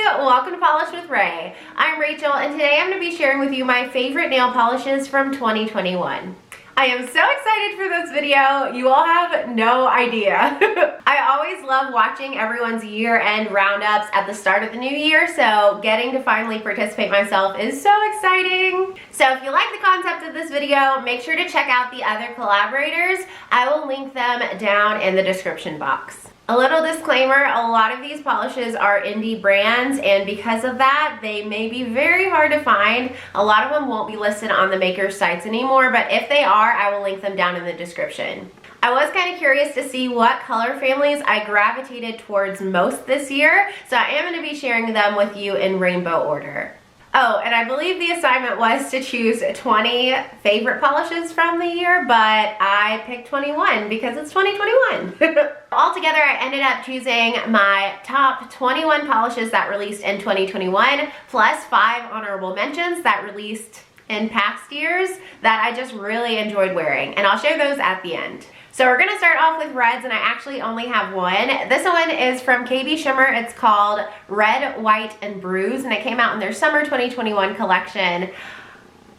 welcome to Polish with Ray. I'm Rachel and today I'm going to be sharing with you my favorite nail polishes from 2021. I am so excited for this video. You all have no idea. I always love watching everyone's year-end roundups at the start of the new year, so getting to finally participate myself is so exciting. So if you like the concept of this video, make sure to check out the other collaborators. I will link them down in the description box. A little disclaimer, a lot of these polishes are indie brands, and because of that, they may be very hard to find. A lot of them won't be listed on the maker's sites anymore, but if they are, I will link them down in the description. I was kind of curious to see what color families I gravitated towards most this year, so I am going to be sharing them with you in rainbow order. Oh, and I believe the assignment was to choose 20 favorite polishes from the year, but I picked 21 because it's 2021. Altogether, I ended up choosing my top 21 polishes that released in 2021, plus 5 honorable mentions that released in past years that I just really enjoyed wearing, and I'll share those at the end. So we're gonna start off with reds, and I actually only have one. This one is from KBSHMMER. It's called Red, White, and BREWS, and it came out in their summer 2021 collection.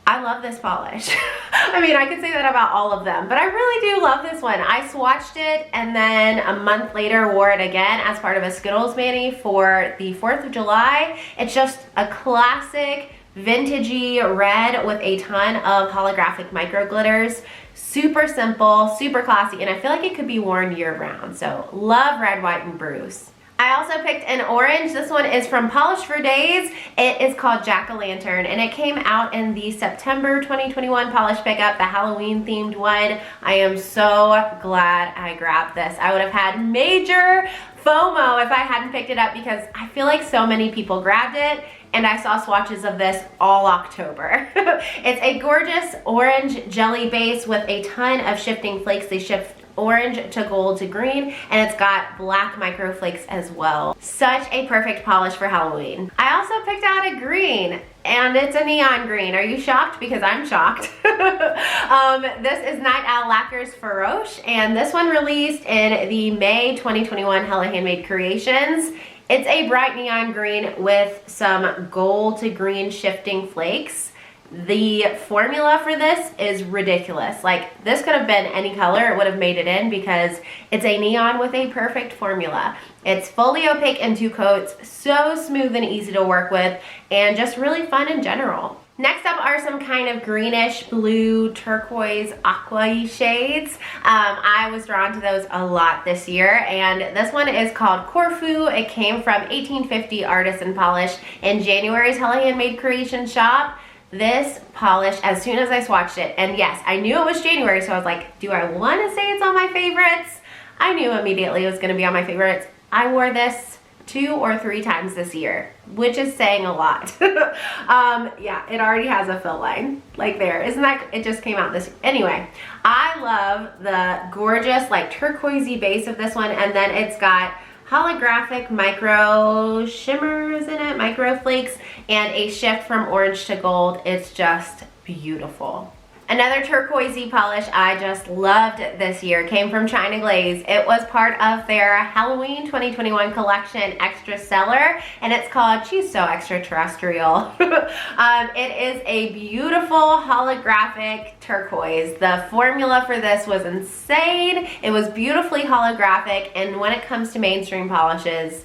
I love this polish. I mean, I could say that about all of them, but I really do love this one. I swatched it and then a month later wore it again as part of a Skittles mani for the 4th of July. It's just a classic vintagey red with a ton of holographic micro glitters. Super simple, super classy, and I feel like it could be worn year-round. So love red, white, and BREWS. I also picked an orange. This one is from Polish for Days. It is called Jack-O-Lantern, and it came out in the September 2021 polish pickup, the Halloween themed one. I am so glad I grabbed this. I would have had major FOMO if I hadn't picked it up because I feel like so many people grabbed it, and I saw swatches of this all October. It's a gorgeous orange jelly base with a ton of shifting flakes. They shift orange to gold to green, and it's got black micro flakes as well. Such a perfect polish for Halloween. I also picked out a green, and it's a neon green. Are you shocked? Because I'm shocked. This is Night Owl LACQUER-FAROSH, and this one released in the May 2021 Hella Handmade Creations. It's a bright neon green with some gold to green shifting flakes. The formula for this is ridiculous. Like, this could have been any color, it would have made it in because it's a neon with a perfect formula. It's fully opaque in 2 coats, so smooth and easy to work with, and just really fun in general. Next up are some kind of greenish, blue, turquoise, aqua-y shades. I was drawn to those a lot this year, and this one is called Corfu. It came from 1850 Artisan Polish in January's Hella Handmade Creation shop. This polish, as soon as I swatched it, and yes, I knew it was January, so I was like, do I want to say it's on my favorites? I knew immediately it was going to be on my favorites. I wore this 2 or 3 times this year, which is saying a lot. Yeah, it already has a fill line, like there. Isn't that, it just came out this, anyway. I love the gorgeous, like, turquoisey base of this one, and then it's got holographic micro shimmers in it, micro flakes, and a shift from orange to gold. It's just beautiful. Another turquoisey polish I just loved this year came from China Glaze. It was part of their Halloween 2021 collection extra seller, and it's called She's So Extraterrestrial. It is a beautiful holographic turquoise. The formula for this was insane. It was beautifully holographic, and when it comes to mainstream polishes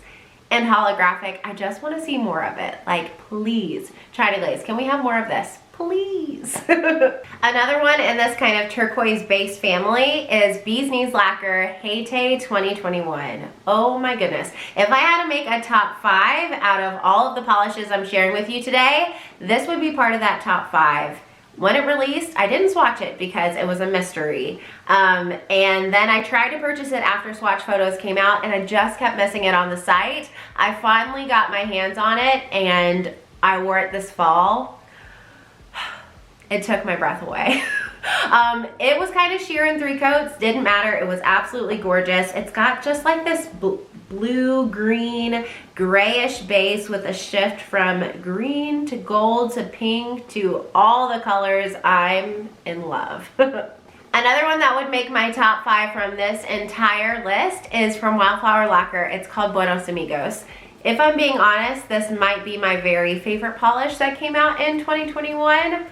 and holographic, I just want to see more of it. Like, please, China Glaze, can we have more of this? Please. Another one in this kind of turquoise base family is KNEES LACQUER HAETAE 2021. Oh my goodness. If I had to make a top 5 out of all of the polishes I'm sharing with you today, this would be part of that top 5. When it released, I didn't swatch it because it was a mystery. And then I tried to purchase it after swatch photos came out, and I just kept missing it on the site. I finally got my hands on it, and I wore it this fall. It took my breath away. It was kind of sheer in 3 coats, didn't matter. It was absolutely gorgeous. It's got just like this blue, green, grayish base with a shift from green to gold to pink to all the colors. I'm in love. Another one that would make my top 5 from this entire list is from Wildflower Lacquer. It's called Buenos Amigos. If I'm being honest, this might be my very favorite polish that came out in 2021.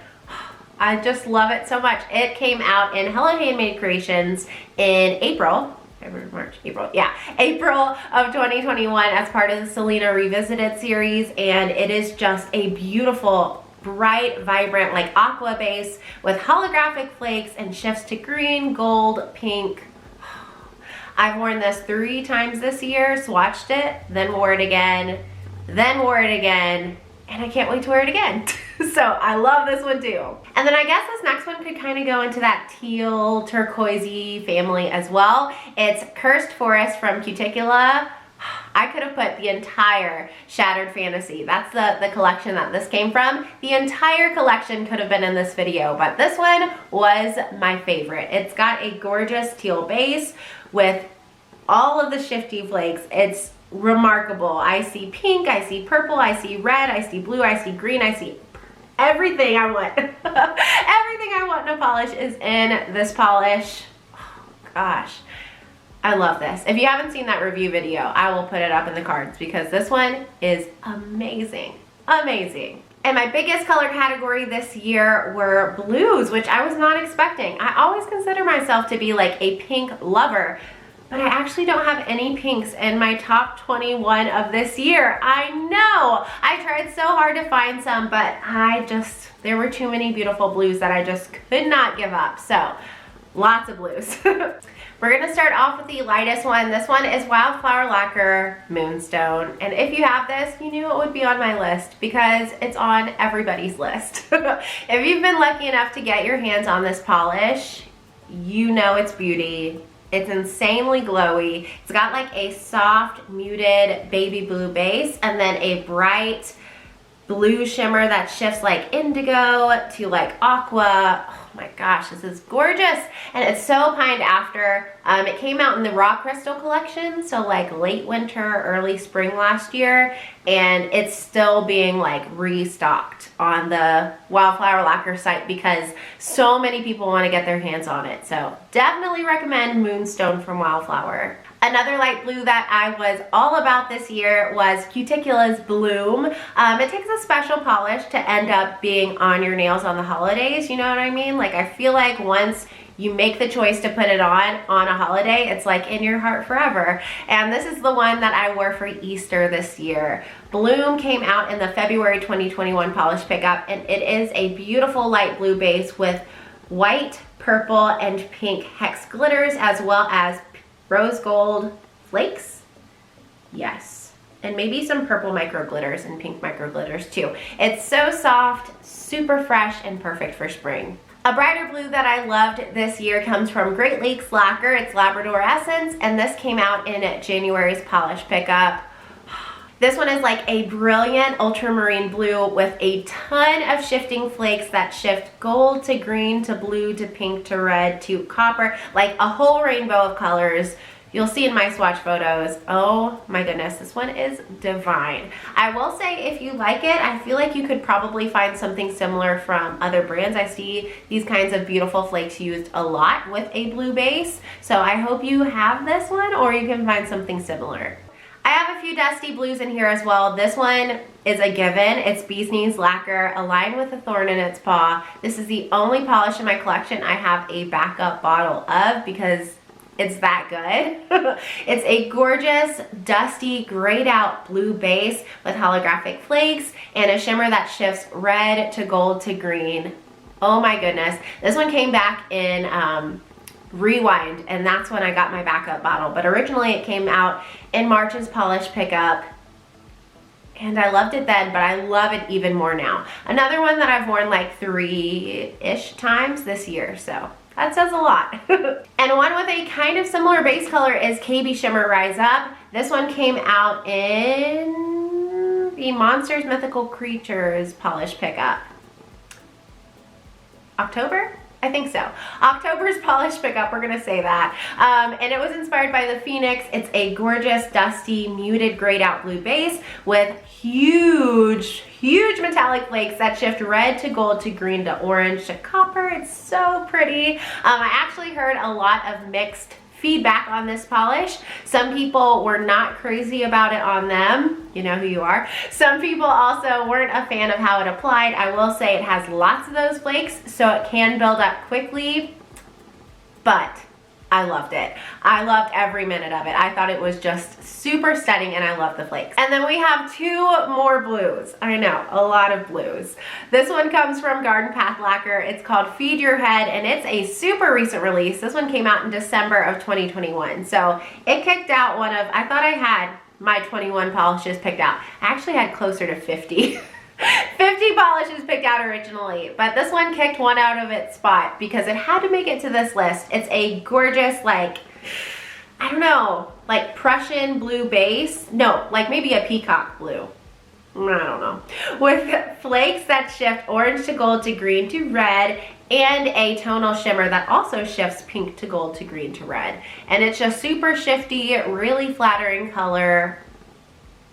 I just love it so much. It came out in Hello Handmade Creations in April. February, March, April, yeah, April of 2021 as part of the Selena Revisited series, and it is just a beautiful, bright, vibrant, like aqua base with holographic flakes and shifts to green, gold, pink. I've worn this 3 times this year, swatched it, then wore it again, then wore it again, and I can't wait to wear it again. So I love this one too. And then I guess this next one could kind of go into that teal, turquoisey family as well. It's Cursed Forest from Cuticula. I could have put the entire Shattered Fantasy. That's the collection that this came from. The entire collection could have been in this video, but this one was my favorite. It's got a gorgeous teal base with all of the shifty flakes. It's remarkable. I see pink, I see purple, I see red, I see blue, I see green, I see everything I want. Everything I want in a polish is in this polish. Oh, gosh. I love this. If you haven't seen that review video, I will put it up in the cards because this one is amazing. Amazing. And my biggest color category this year were blues, which I was not expecting. I always consider myself to be like a pink lover, but I actually don't have any pinks in my top 21 of this year. I know. I tried so hard to find some, but there were too many beautiful blues that I just could not give up. So, lots of blues. We're gonna start off with the lightest one. This one is Wildflower Lacquer Moonstone. And if you have this, you knew it would be on my list because it's on everybody's list. If you've been lucky enough to get your hands on this polish, you know its beauty. It's insanely glowy. It's got like a soft, muted baby blue base and then a bright blue shimmer that shifts like indigo to like aqua. Oh my gosh, this is gorgeous. And it's so pined after. It came out in the Raw Crystal collection, so like late winter, early spring last year, and it's still being like restocked on the Wildflower Lacquer site because so many people want to get their hands on it. So definitely recommend Moonstone from Wildflower. Another light blue that I was all about this year was Cuticula's Bloom. It takes a special polish to end up being on your nails on the holidays, you know what I mean? Like I feel like once you make the choice to put it on a holiday, it's like in your heart forever. And this is the one that I wore for Easter this year. Bloom came out in the February 2021 polish pickup, and it is a beautiful light blue base with white, purple, and pink hex glitters as well as rose gold flakes. Yes. And maybe some purple micro glitters and pink micro glitters too. It's so soft, super fresh, and perfect for spring. A brighter blue that I loved this year comes from Great Lakes Lacquer. It's Labradorescence, and this came out in January's polish pickup. This one is like a brilliant ultramarine blue with a ton of shifting flakes that shift gold to green to blue to pink to red to copper, like a whole rainbow of colors. You'll see in my swatch photos. Oh my goodness, this one is divine. I will say if you like it, I feel like you could probably find something similar from other brands. I see these kinds of beautiful flakes used a lot with a blue base. So I hope you have this one or you can find something similar. I have a few dusty blues in here as well. This one is a given. It's Bee's Knees Lacquer, Aligned with a Thorn in Its Paw. This is the only polish in my collection I have a backup bottle of because it's that good. It's a gorgeous, dusty, grayed out blue base with holographic flakes and a shimmer that shifts red to gold to green. Oh my goodness. This one came back in Rewind, and that's when I got my backup bottle. But originally it came out in March's polish pickup, and I loved it then, but I love it even more now. Another one that I've worn like 3-ish times this year, so that says a lot. And one with a kind of similar base color is KBSHIMMER Rise Up. This one came out in the Monsters Mythical Creatures polish pickup. October? I think so. October's polish pickup, we're gonna say that. And it was inspired by the Phoenix. It's a gorgeous, dusty, muted, grayed out blue base with huge, huge metallic flakes that shift red to gold to green to orange to copper. It's so pretty. I actually heard a lot of mixed feedback on this polish. Some people were not crazy about it on them. You know who you are. Some people also weren't a fan of how it applied. I will say it has lots of those flakes, so it can build up quickly, but I loved it. I loved every minute of it. I thought it was just super stunning, and I love the flakes. And then we have 2 more blues. I know, a lot of blues. This one comes from Garden Path Lacquer. It's called Feed Your Head, and it's a super recent release. This one came out in December of 2021. So it kicked out one of, I thought I had my 21 polishes picked out. I actually had closer to 50. 50 polishes picked out originally, but this one kicked one out of its spot because it had to make it to this list. It's a gorgeous, like, I don't know, like Prussian blue base. No, like maybe a peacock blue. I don't know. With flakes that shift orange to gold to green to red, and a tonal shimmer that also shifts pink to gold to green to red. And it's just super shifty, really flattering color.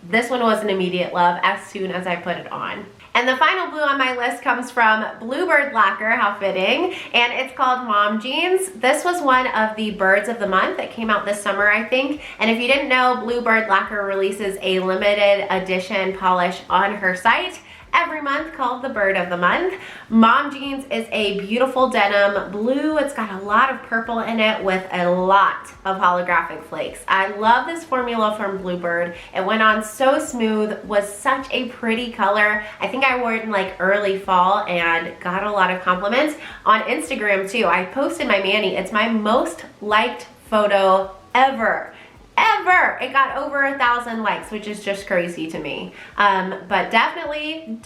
This one was an immediate love as soon as I put it on. And the final blue on my list comes from Bluebird Lacquer, how fitting, and it's called Mom Jeans. This was one of the birds of the month that came out this summer, I think. And if you didn't know, Bluebird Lacquer releases a limited edition polish on her site every month called the Bird of the Month. Mom Jeans is a beautiful denim blue. It's got a lot of purple in it with a lot of holographic flakes. I love this formula from Bluebird. It went on so smooth, was such a pretty color. I think I wore it in like early fall and got a lot of compliments on Instagram too. I posted my mani. It's my most liked photo ever. It got over 1,000 likes, which is just crazy to me. But definitely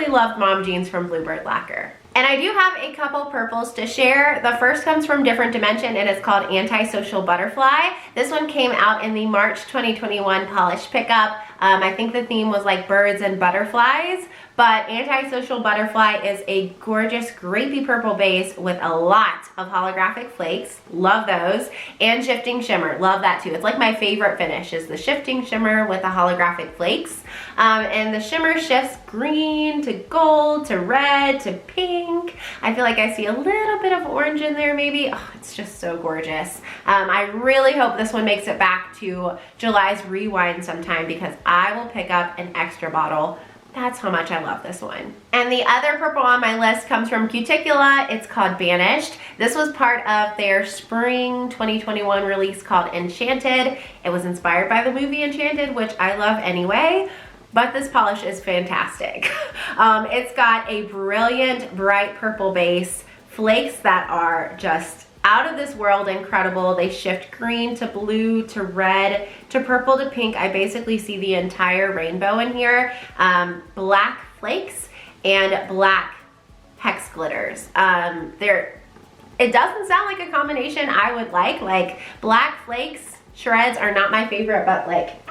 loved Mom Jeans from Bluebird Lacquer. And I do have a couple purples to share. The first comes from Different Dimension, and it's called Antisocial Butterfly. This one came out in the March 2021 polish pickup. I think the theme was like birds and butterflies, but Antisocial Butterfly is a gorgeous grapey purple base with a lot of holographic flakes. Love those. And Shifting Shimmer. Love that too. It's like my favorite finish is the Shifting Shimmer with the holographic flakes. And the shimmer shifts green to gold to red to pink. I feel like I see a little bit of orange in there maybe. Oh, it's just so gorgeous. I really hope this one makes it back to July's Rewind sometime because I will pick up an extra bottle. That's how much I love this one. And the other purple on my list comes from Cuticula. It's called Banished. This was part of their spring 2021 release called Enchanted. It was inspired by the movie Enchanted, which I love anyway, but this polish is fantastic. It's got a brilliant bright purple base, flakes that are just out of this world incredible. They shift green to blue to red to purple to pink. I basically see the entire rainbow in here. Black flakes and black hex glitters. It doesn't sound like a combination I would like black flakes shreds are not my favorite, but like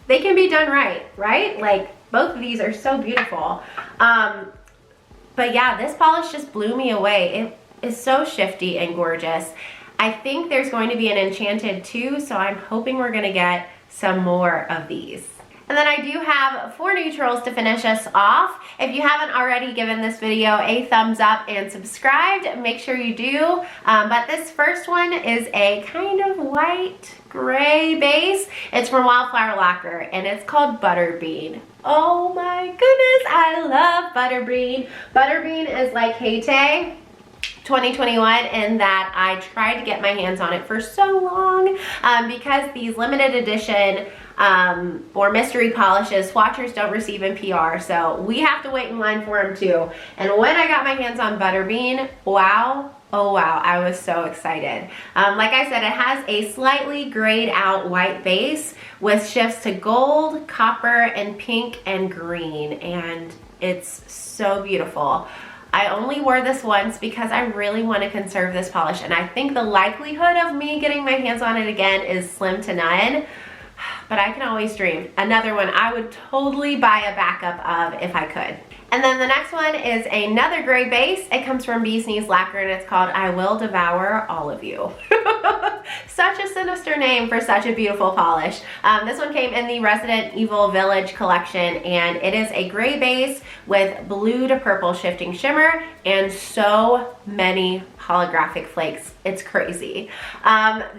they can be done right? Like both of these are so beautiful. But yeah, this polish just blew me away. It is so shifty and gorgeous. I think there's going to be an Enchanted too, so I'm hoping we're gonna get some more of these. And then I do have 4 neutrals to finish us off. If you haven't already given this video a thumbs up and subscribed, make sure you do. But this first one is a kind of white gray base. It's from Wildflower Lacquer and it's called Butterbean. Oh my goodness, I love Butterbean. Butterbean is like Haetae 2021 in that I tried to get my hands on it for so long because these limited edition or mystery polishes swatchers don't receive in PR, so we have to wait in line for them too. And when I got my hands on Butterbean, wow, oh wow, I was so excited. Like I said, it has a slightly grayed out white base with shifts to gold, copper, and pink and green, and it's so beautiful. I only wore this once because I really want to conserve this polish, and I think the likelihood of me getting my hands on it again is slim to none, but I can always dream. Another one I would totally buy a backup of if I could. And then the next one is another gray base. It comes from KNEES Lacquer and it's called I Will Devour All of You. Such a sinister name for such a beautiful polish. This one came in the Resident Evil Village collection and it is a gray base with blue to purple shifting shimmer and so many holographic flakes. It's crazy.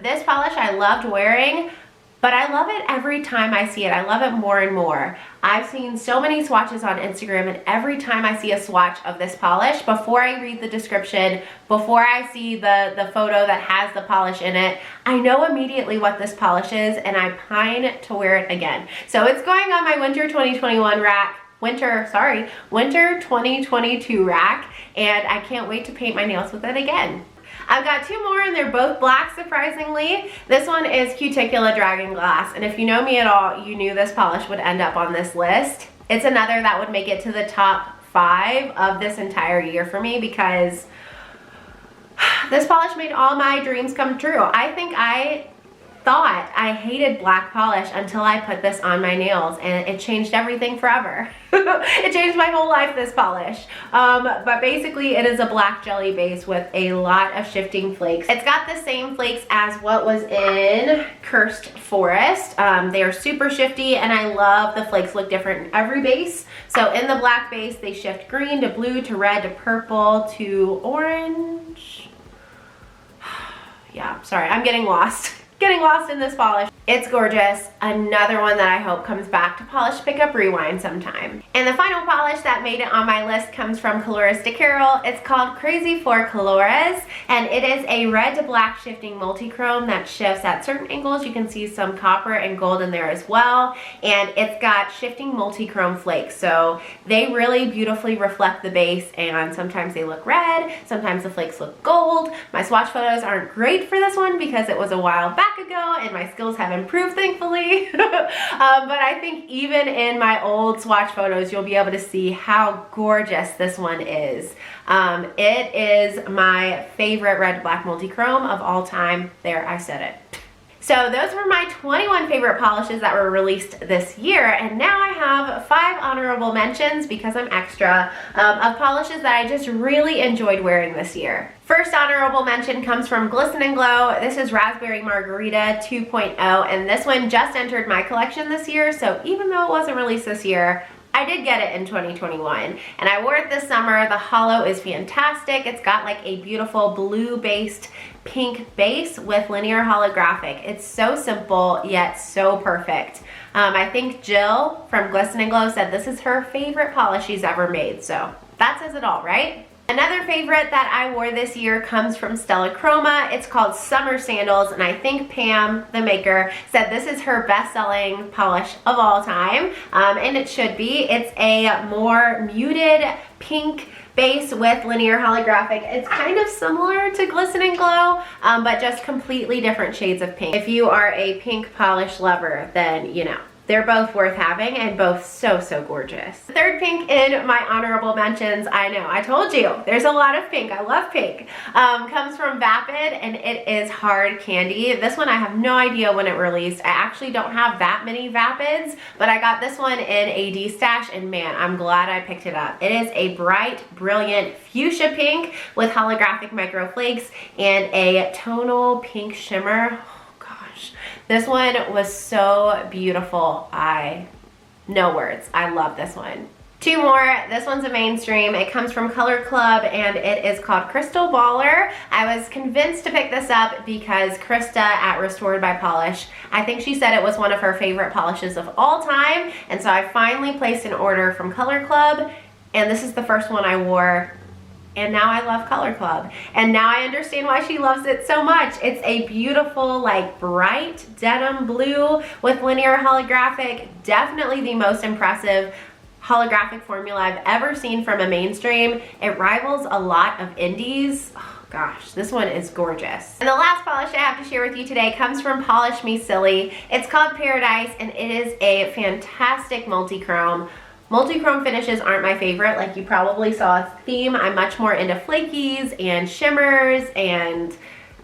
This polish I loved wearing, but I love it every time I see it. I love it more and more. I've seen so many swatches on Instagram and every time I see a swatch of this polish, before I read the description, before I see the photo that has the polish in it, I know immediately what this polish is and I pine to wear it again. So it's going on my winter 2021 rack. Winter 2022 rack, and I can't wait to paint my nails with it again. I've got two more and they're both black, surprisingly. This one is Cuticula Dragon Glass, and if you know me at all, you knew this polish would end up on this list. It's another that would make it to the top 5 of this entire year for me because this polish made all my dreams come true. I think I thought I hated black polish until I put this on my nails and it changed everything forever. It changed my whole life, this polish. But basically it is a black jelly base with a lot of shifting flakes. It's got the same flakes as what was in Cursed Forest. They are super shifty and I love the flakes look different in every base. So in the black base they shift green to blue to red to purple to orange. Yeah, sorry, I'm getting lost. Getting lost in this polish. It's gorgeous. Another one that I hope comes back to Polish Pickup Rewind sometime. And the final polish that made it on my list comes from Colores de Carol. It's called Crazy for Colores, and it is a red to black shifting multi-chrome that shifts at certain angles. You can see some copper and gold in there as well, and it's got shifting multi-chrome flakes, so they really beautifully reflect the base, and sometimes they look red, sometimes the flakes look gold. My swatch photos aren't great for this one because it was a while back ago and my skills have improved, thankfully. But I think even in my old swatch photos you'll be able to see how gorgeous this one is. It is my favorite red to black multi-chrome of all time. There, I said it. So those were my 21 favorite polishes that were released this year, and now I have 5 honorable mentions, because I'm extra, of polishes that I just really enjoyed wearing this year. First honorable mention comes from Glisten and Glow. This is Raspberry Margarita 2.0, and this one just entered my collection this year, so even though it wasn't released this year, I did get it in 2021, and I wore it this summer. The hollow is fantastic. It's got like a beautiful blue-based pink base with linear holographic. It's so simple, yet so perfect. I think Jill from Glisten and Glow said this is her favorite polish she's ever made, so that says it all, right? Another favorite that I wore this year comes from Stella Chroma. It's called Summer Sandals, and I think Pam, the maker, said this is her best-selling polish of all time, and it should be. It's a more muted pink base with linear holographic. It's kind of similar to Glisten and Glow, but just completely different shades of pink. If you are a pink polish lover, then you know. They're both worth having and both so, so gorgeous. Third pink in my honorable mentions, I know, I told you, there's a lot of pink. I love pink. Comes from Vapid, and it is Hard Candy. This one I have no idea when it released. I actually don't have that many Vapids, but I got this one in a D-stash, and man, I'm glad I picked it up. It is a bright, brilliant fuchsia pink with holographic micro flakes and a tonal pink shimmer. This one was so beautiful. No words. I love this one. 2 more. This one's a mainstream. It comes from Color Club and it is called Crystal Baller. I was convinced to pick this up because Krista at Restored by Polish, I think she said it was one of her favorite polishes of all time, and so I finally placed an order from Color Club, and this is the first one I wore. And now I love Color Club. And now I understand why she loves it so much. It's a beautiful, like, bright denim blue with linear holographic. Definitely the most impressive holographic formula I've ever seen from a mainstream. It rivals a lot of indies. Oh, gosh, this one is gorgeous. And the last polish I have to share with you today comes from Polish Me Silly. It's called Paradise, and it is a fantastic multi-chrome. Multi-chrome finishes aren't my favorite, like you probably saw a theme. I'm much more into flakies and shimmers and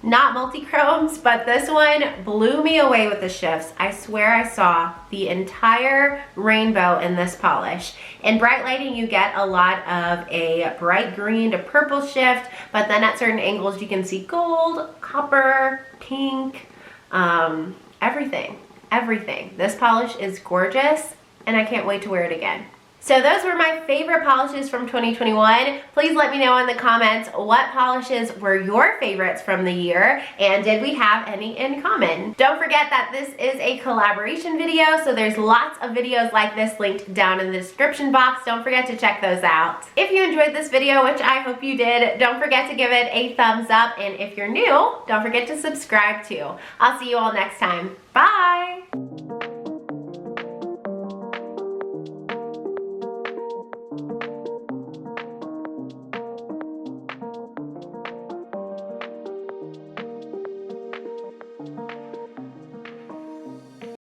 not multi-chromes, but this one blew me away with the shifts. I swear I saw the entire rainbow in this polish. In bright lighting, you get a lot of a bright green to purple shift, but then at certain angles you can see gold, copper, pink, everything. This polish is gorgeous, and I can't wait to wear it again. So those were my favorite polishes from 2021. Please let me know in the comments what polishes were your favorites from the year, and did we have any in common? Don't forget that this is a collaboration video, so there's lots of videos like this linked down in the description box. Don't forget to check those out. If you enjoyed this video, which I hope you did, don't forget to give it a thumbs up, and if you're new, don't forget to subscribe too. I'll see you all next time. Bye!